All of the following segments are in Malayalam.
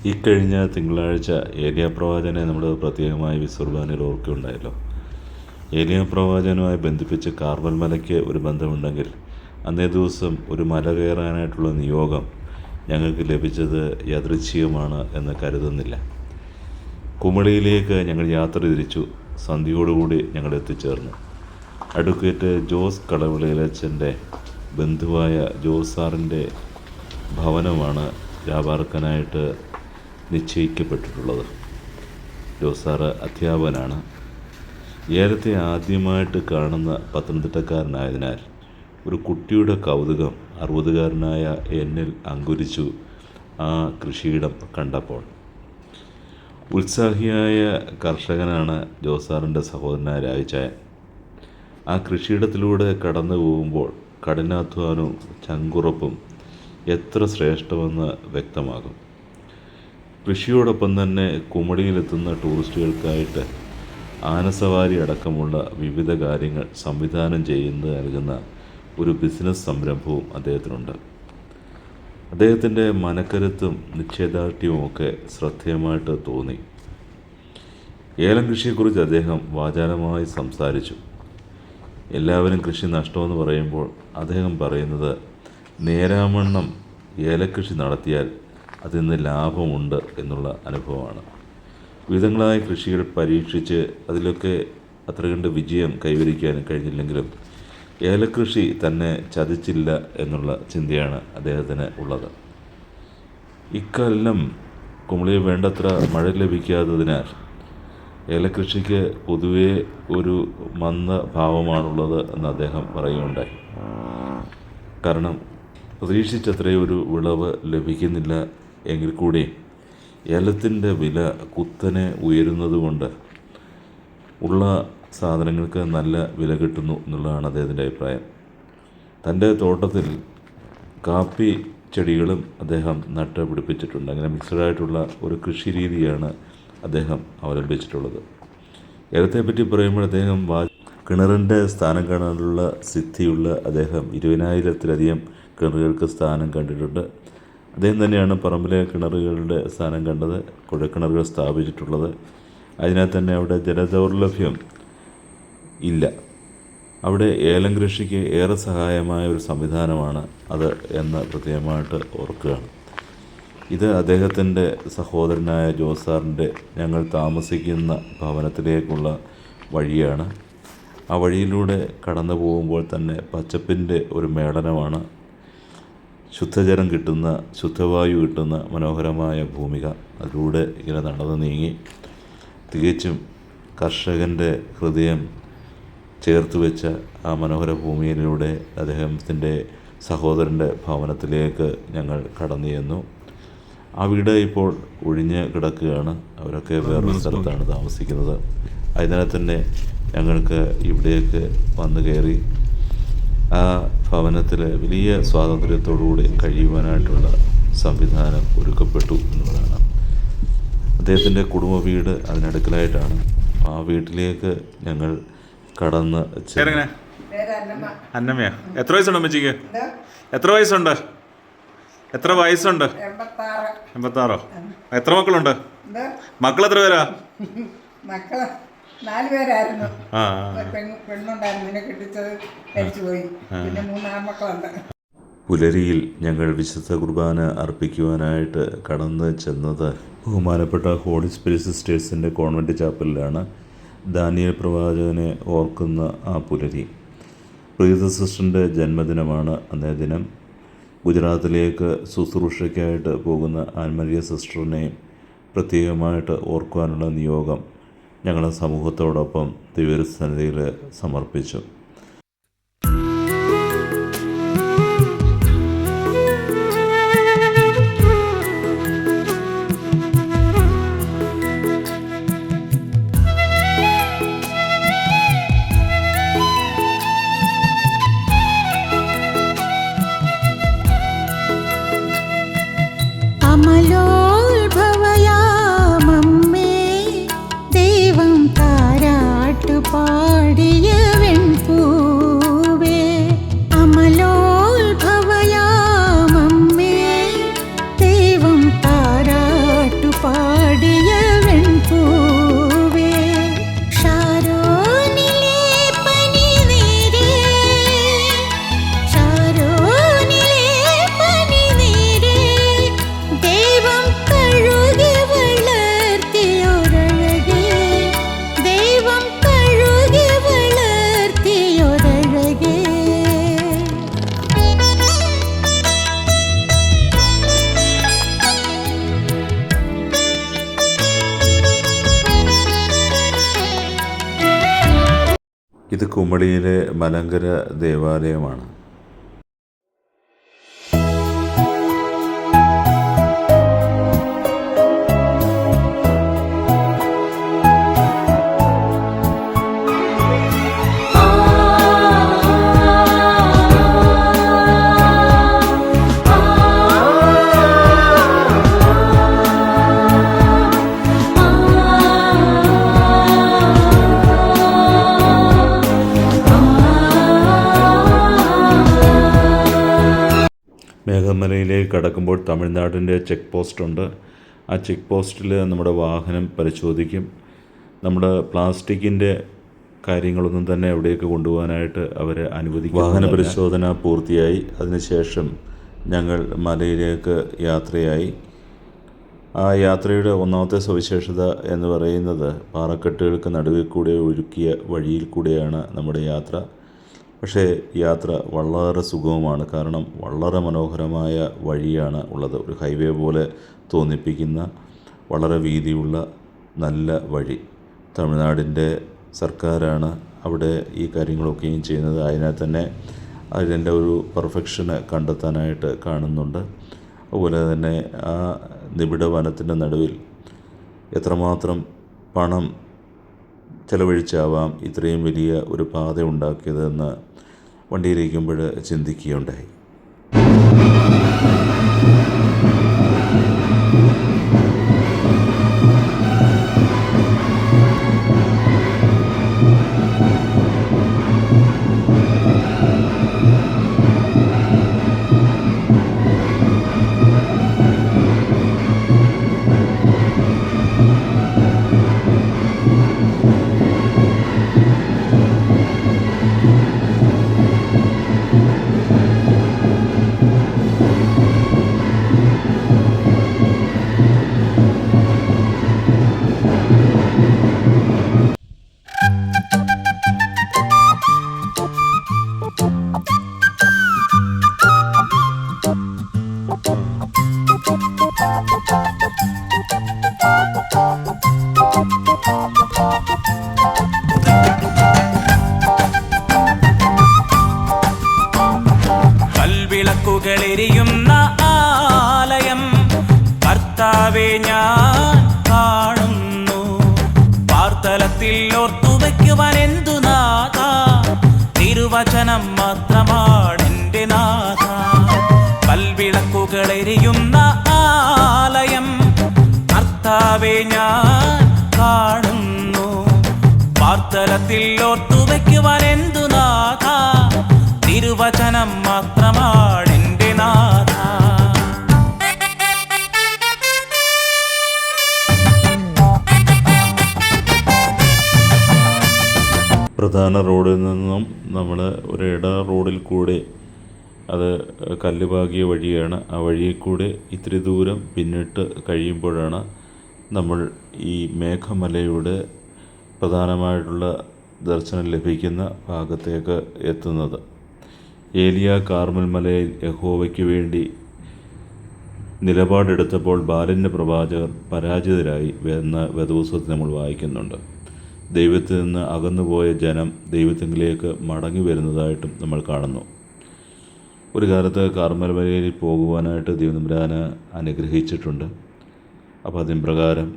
ഇക്കഴിഞ്ഞ തിങ്കളാഴ്ച ഏലിയ പ്രവാചകനെ നമ്മൾ പ്രത്യേകമായി വിസുർബാനിൽ ഓർക്കുകയുണ്ടായല്ലോ. ഏലിയ പ്രവാചകനുമായി ബന്ധിപ്പിച്ച് കാർമൽ മലയ്ക്ക് ഒരു ബന്ധമുണ്ടെങ്കിൽ അന്നേ ദിവസം ഒരു മല കയറാനായിട്ടുള്ള നിയോഗം ഞങ്ങൾക്ക് ലഭിച്ചത് യാദൃച്ഛികമാണ് എന്ന് കരുതുന്നില്ല. കുമളിയിലേക്ക് ഞങ്ങൾ യാത്ര തിരിച്ചു. സന്ധ്യയോടുകൂടി ഞങ്ങൾ എത്തിച്ചേർന്നു. അഡ്വക്കേറ്റ് ജോസ് കടവിളയിലച്ഛൻ്റെ ബന്ധുവായ ജോസ് സാറിൻ്റെ ഭവനമാണ് രാപാർക്കാനായിട്ട് നിശ്ചയിക്കപ്പെട്ടിട്ടുള്ളത്. ജോസ് സാറ് അധ്യാപകനാണ്. ഏലത്തെ ആദ്യമായിട്ട് കാണുന്ന പത്തനംതിട്ടക്കാരനായതിനാൽ ഒരു കുട്ടിയുടെ കൗതുകം 60കാരനായ എന്നിൽ അങ്കുരിച്ചു ആ കൃഷിയിടം കണ്ടപ്പോൾ. ഉത്സാഹിയായ കർഷകനാണ് ജോസ് സാറിൻ്റെ സഹോദരനായ രാജായൻ. ആ കൃഷിയിടത്തിലൂടെ കടന്നു പോകുമ്പോൾ കഠിനാധ്വാനവും ചങ്കുറപ്പും എത്ര ശ്രേഷ്ഠമെന്ന് വ്യക്തമാകും. കൃഷിയോടൊപ്പം തന്നെ കുമളിയിലെത്തുന്ന ടൂറിസ്റ്റുകൾക്കായിട്ട് ആനസവാരി അടക്കമുള്ള വിവിധ കാര്യങ്ങൾ സംവിധാനം ചെയ്യുന്നത് നൽകുന്ന ഒരു ബിസിനസ് സംരംഭവും അദ്ദേഹത്തിനുണ്ട്. അദ്ദേഹത്തിൻ്റെ മനക്കരുത്തും നിശ്ചയദാർഢ്യവുമൊക്കെ ശ്രദ്ധേയമായിട്ട് തോന്നി. ഏലം കൃഷിയെക്കുറിച്ച് അദ്ദേഹം വാചാലമായി സംസാരിച്ചു. എല്ലാവരും കൃഷി നഷ്ടമെന്ന് പറയുമ്പോൾ അദ്ദേഹം പറയുന്നത് നേരാവണ്ണം ഏലക്കൃഷി നടത്തിയാൽ അതിൽ നിന്ന് ലാഭമുണ്ട് എന്നുള്ള അനുഭവമാണ്. വിവിധങ്ങളായ കൃഷികൾ പരീക്ഷിച്ച് അതിലൊക്കെ അത്ര കണ്ട് വിജയം കൈവരിക്കാൻ കഴിഞ്ഞില്ലെങ്കിലും ഏലക്കൃഷി തന്നെ ചതിച്ചില്ല എന്നുള്ള ചിന്തയാണ് അദ്ദേഹത്തിന് ഉള്ളത്. ഇക്കൊല്ലം കുമളിയിൽ വേണ്ടത്ര മഴ ലഭിക്കാത്തതിനാൽ ഏലക്കൃഷിക്ക് പൊതുവേ ഒരു മന്ദഭാവമാണുള്ളത് എന്ന് അദ്ദേഹം പറയുകയുണ്ടായി. കാരണം പ്രതീക്ഷിച്ചത്രയും ഒരു വിളവ് ലഭിക്കുന്നില്ല എങ്കിൽ കൂടി ഏലത്തിൻ്റെ വില കുത്തനെ ഉയരുന്നതുകൊണ്ട് ഉള്ള സാധനങ്ങൾക്ക് നല്ല വില കിട്ടുന്നു എന്നുള്ളതാണ് അദ്ദേഹത്തിൻ്റെ അഭിപ്രായം. തൻ്റെ തോട്ടത്തിൽ കാപ്പി ചെടികളും അദ്ദേഹം നട്ടുപിടിപ്പിച്ചിട്ടുണ്ട്. അങ്ങനെ മിക്സഡായിട്ടുള്ള ഒരു കൃഷി രീതിയാണ് അദ്ദേഹം അവലംബിച്ചിട്ടുള്ളത്. ഏലത്തെപ്പറ്റി പറയുമ്പോൾ അദ്ദേഹം കിണറിൻ്റെ സ്ഥാനം കാണാനുള്ള സിദ്ധിയുള്ള അദ്ദേഹം 20,000-ലധികം കിണറുകൾക്ക് സ്ഥാനം കണ്ടിട്ടുണ്ട്. അദ്ദേഹം തന്നെയാണ് പറമ്പിലെ കിണറുകളുടെ സ്ഥാനം കണ്ടത്, കുഴക്കിണറുകൾ സ്ഥാപിച്ചിട്ടുള്ളത്. അതിനാൽ തന്നെ അവിടെ ജലദൗർലഭ്യം ഇല്ല. അവിടെ ഏലം കൃഷിക്ക് ഏറെ സഹായമായ ഒരു സംവിധാനമാണ് അത് എന്ന് പ്രത്യേകമായിട്ട് ഓർക്കുകയാണ്. ഇത് അദ്ദേഹത്തിൻ്റെ സഹോദരനായ ജോസ് സാറിൻ്റെ ഞങ്ങൾ താമസിക്കുന്ന ഭവനത്തിലേക്കുള്ള വഴിയാണ്. ആ വഴിയിലൂടെ കടന്നു പോകുമ്പോൾ തന്നെ പച്ചപ്പിൻ്റെ ഒരു മേളനമാണ്. ശുദ്ധജലം കിട്ടുന്ന, ശുദ്ധവായു കിട്ടുന്ന മനോഹരമായ ഭൂമിക. അതിലൂടെ ഇങ്ങനെ നടന്നു നീങ്ങി തികച്ചും കർഷകൻ്റെ ഹൃദയം ചേർത്ത് വെച്ച ആ മനോഹര ഭൂമിയിലൂടെ അദ്ദേഹത്തിൻ്റെ സഹോദരൻ്റെ ഭവനത്തിലേക്ക് ഞങ്ങൾ കടന്നു ചെന്നു. ആ വീട് ഇപ്പോൾ ഒഴിഞ്ഞ് കിടക്കുകയാണ്. അവരൊക്കെ വേറൊരു സ്ഥലത്താണ് താമസിക്കുന്നത്. അതിനാൽ തന്നെ ഞങ്ങൾക്ക് ഇവിടേക്ക് വന്നു കയറി ആ ഭവനത്തിൽ വലിയ സ്വാതന്ത്ര്യത്തോടുകൂടി കഴിയുവാനായിട്ടുള്ള സംവിധാനം ഒരുക്കപ്പെട്ടു എന്നുള്ളതാണ്. അദ്ദേഹത്തിൻ്റെ കുടുംബ വീട് അതിനടുക്കലായിട്ടാണ്. ആ വീട്ടിലേക്ക് ഞങ്ങൾ കടന്ന് അന്നമ്മയാ. എത്ര വയസ്സുണ്ട് അമ്മച്ചിക്ക്? എത്ര വയസ്സുണ്ട്? എത്ര വയസ്സുണ്ട്? 86. എത്ര മക്കളുണ്ട്? മക്കൾ എത്ര പേരാ? മക്കള് 4 പേരായിരുന്നു. പെണ്ണുണ്ടായിരുന്നു, കെട്ടിച്ചത് മരിച്ചുപോയി. പിന്നെ 3 ആൺമക്കളുണ്ട്. പുലരിയിൽ ഞങ്ങൾ വിശുദ്ധ കുർബാന അർപ്പിക്കുവാനായിട്ട് കടന്ന് ചെന്നത് ബഹുമാനപ്പെട്ട ഹോളി സ്പിരിറ്റ് സിസ്റ്റേഴ്സിൻ്റെ കോൺവെൻറ്റ് ചാപ്പലിലാണ്. ദാനിയേൽ പ്രവാചകനെ ഓർക്കുന്ന ആ പുലരി. പ്രീത സിസ്റ്ററിൻ്റെ ജന്മദിനമാണ് അന്നേ ദിനം. ഗുജറാത്തിലേക്ക് ശുശ്രൂഷയ്ക്കായിട്ട് പോകുന്ന ആൻമരിയ സിസ്റ്ററിനെയും പ്രത്യേകമായിട്ട് ഓർക്കുവാനുള്ള നിയോഗം ഞങ്ങളുടെ സമൂഹത്തോടൊപ്പം ദിവ്യസന്നിധിയിൽ സമർപ്പിച്ചു. പാടിയ വെൺപൂ ഇത് കുമളിയിലെ മലങ്കര ദേവാലയമാണ്. മേഘമലയിലേക്ക് കടക്കുമ്പോൾ തമിഴ്നാടിൻ്റെ ചെക്ക് പോസ്റ്റുണ്ട്. ആ ചെക്ക് പോസ്റ്റിൽ നമ്മുടെ വാഹനം പരിശോധിക്കും. നമ്മുടെ പ്ലാസ്റ്റിക്കിൻ്റെ കാര്യങ്ങളൊന്നും തന്നെ അവിടേക്ക് കൊണ്ടുപോകാനായിട്ട് അവരെ അനുവദിക്കും. വാഹന പരിശോധന പൂർത്തിയായി. അതിനുശേഷം ഞങ്ങൾ മലയിലേക്ക് യാത്രയായി. ആ യാത്രയുടെ ഒന്നാമത്തെ സവിശേഷത എന്ന് പറയുന്നത് പാറക്കെട്ടുകൾക്ക് നടുവിൽ കൂടെ ഒരുക്കിയ വഴിയിൽ കൂടെയാണ് നമ്മുടെ യാത്ര. പക്ഷേ യാത്ര വളരെ സുഗമമാണ്. കാരണം വളരെ മനോഹരമായ വഴിയാണ് ഉള്ളത്. ഒരു ഹൈവേ പോലെ തോന്നിപ്പിക്കുന്ന വളരെ വീതിയുള്ള നല്ല വഴി. തമിഴ്നാടിൻ്റെ സർക്കാരാണ് അവിടെ ഈ കാര്യങ്ങളൊക്കെയും ചെയ്യുന്നത്. അതിനാൽ തന്നെ അതിൻ്റെ ഒരു പെർഫെക്ഷന് കണ്ടെത്താനായിട്ട് കാണുന്നുണ്ട്. അതുപോലെ തന്നെ ആ നിബിഡ വനത്തിൻ്റെ നടുവിൽ എത്രമാത്രം പണം ചെലവഴിച്ചാവാം ഇത്രയും വലിയ ഒരു പാത ഉണ്ടാക്കിയതെന്ന് വണ്ടിയിലിരിക്കുമ്പോൾ ചിന്തിക്കുകയുണ്ടായി. കൽവിളക്കുകളെരിയുന്ന ആലയം കർത്താവേ ഞാൻ കാണുന്നു. പാർത്തലത്തിൽ ഓർത്തുവയ്ക്കുവാൻ എന്തു നാഥ, തിരുവചനം മാത്രമാണെൻ്റെ നാഥ. കൽവിളക്കുകളെരിയുന്ന ആലയം കർത്താവേ ഞാൻ കാണുന്നു. പാർത്തലത്തിൽ ഓർത്തുവയ്ക്കുവാൻ എന്തു നാഥ, തിരുവചനം മാത്രമാണെൻ്റെ നാഥ. പ്രധാന റോഡിൽ നിന്നും നമ്മൾ ഒരു ഇട റോഡിൽ കൂടെ, അത് കല്ലുപാകിയ വഴിയാണ്, ആ വഴിയിൽ കൂടെ ഇത്തിരി ദൂരം പിന്നിട്ട് കഴിയുമ്പോഴാണ് നമ്മൾ ഈ മേഘമലയുടെ പ്രധാനമായിട്ടുള്ള ദർശനം ലഭിക്കുന്ന ഭാഗത്തേക്ക് എത്തുന്നത്. ഏലിയ കാർമൽ മലയിൽ യഹോവയ്ക്ക് വേണ്ടി നിലപാടെടുത്തപ്പോൾ ബാലിൻ്റെ പ്രവാചകർ പരാജിതരായി എന്ന വേദപുസ്തകത്തിൽ നമ്മൾ വായിക്കുന്നുണ്ട്. ദൈവത്തിൽ നിന്ന് അകന്നുപോയ ജനം ദൈവത്തിലേക്ക് മടങ്ങി വരുന്നതായിട്ടും നമ്മൾ കാണുന്നു. ഒരു കാലത്ത് കാർമൽ മലയിൽ പോകുവാനായിട്ട് ദൈവതമ്പുരാന് അനുഗ്രഹിച്ചിട്ടുണ്ട്. അപ്പോൾ അതിൻ പ്രകാരം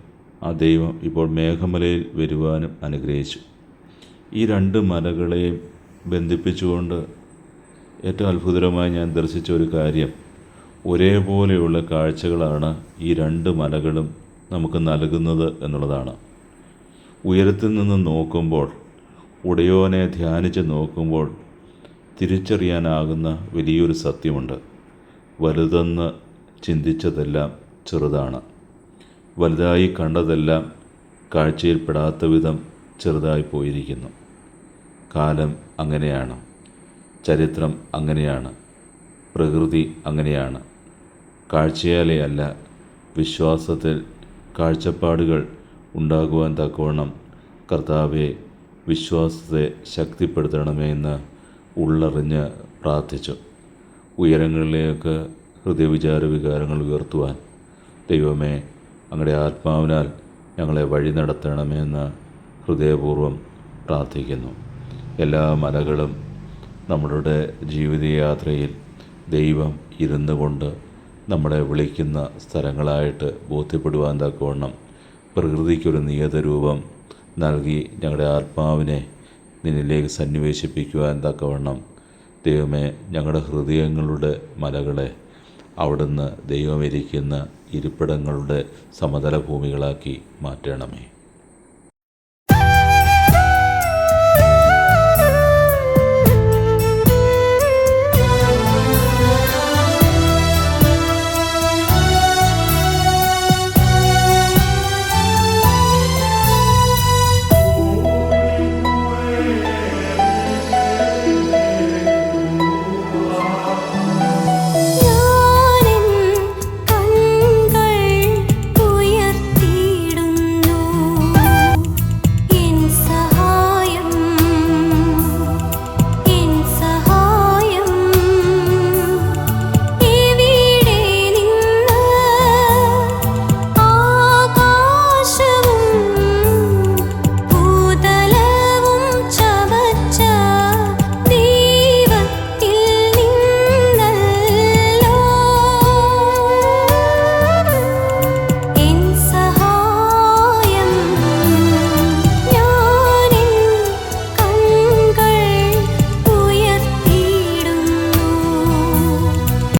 ആ ദൈവം ഇപ്പോൾ മേഘമലയിൽ വരുവാനും അനുഗ്രഹിച്ചു. ഈ രണ്ട് മലകളെയും ബന്ധിപ്പിച്ചുകൊണ്ട് ഏറ്റവും അത്ഭുതകരമായി ഞാൻ ദർശിച്ച ഒരു കാര്യം, ഒരേപോലെയുള്ള കാഴ്ചകളാണ് ഈ രണ്ട് മലകളും നമുക്ക് നൽകുന്നത് എന്നുള്ളതാണ്. ഉയരത്തിൽ നിന്ന് നോക്കുമ്പോൾ, ഉടയോനെ ധ്യാനിച്ച് നോക്കുമ്പോൾ തിരിച്ചറിയാനാകുന്ന വലിയൊരു സത്യമുണ്ട്. വലുതെന്ന് ചിന്തിച്ചതെല്ലാം ചെറുതാണ്. വലുതായി കണ്ടതെല്ലാം കാഴ്ചയിൽപ്പെടാത്ത വിധം ചെറുതായി പോയിരിക്കുന്നു. കാലം അങ്ങനെയാണ്, ചരിത്രം അങ്ങനെയാണ്, പ്രകൃതി അങ്ങനെയാണ്. കാഴ്ചയാലേ അല്ല, വിശ്വാസത്തിൽ കാഴ്ചപ്പാടുകൾ ഉണ്ടാകുവാൻ തക്കവണ്ണം കർത്താവെ വിശ്വാസത്തെ ശക്തിപ്പെടുത്തണമേ എന്ന് ഉള്ളറിഞ്ഞ് പ്രാർത്ഥിച്ചു. ഉയരങ്ങളിലേക്ക് ഹൃദയവിചാര വികാരങ്ങൾ ഉയർത്തുവാൻ ദൈവമേ അങ്ങയുടെ ആത്മാവിനാൽ ഞങ്ങളെ വഴി നടത്തണമേ എന്ന് ഹൃദയപൂർവ്വം പ്രാർത്ഥിക്കുന്നു. എല്ലാ മലകളും നമ്മളുടെ ജീവിതയാത്രയിൽ ദൈവം ഇരുന്നു കൊണ്ട് നമ്മളെ വിളിക്കുന്ന സ്ഥലങ്ങളായിട്ട് ബോധ്യപ്പെടുവാൻ തക്കവണ്ണം പ്രകൃതിക്കൊരു നിയതരൂപം നൽകി ഞങ്ങളുടെ ആത്മാവിനെ നിന്നിലേക്ക് സന്നിവേശിപ്പിക്കുവാൻ തക്കവണ്ണം ദൈവമേ, ഞങ്ങളുടെ ഹൃദയങ്ങളുടെ മലകളെ അവിടുന്ന് ദൈവമിരിക്കുന്ന ഇരിപ്പിടങ്ങളുടെ സമതല ഭൂമികളാക്കി മാറ്റണമേ.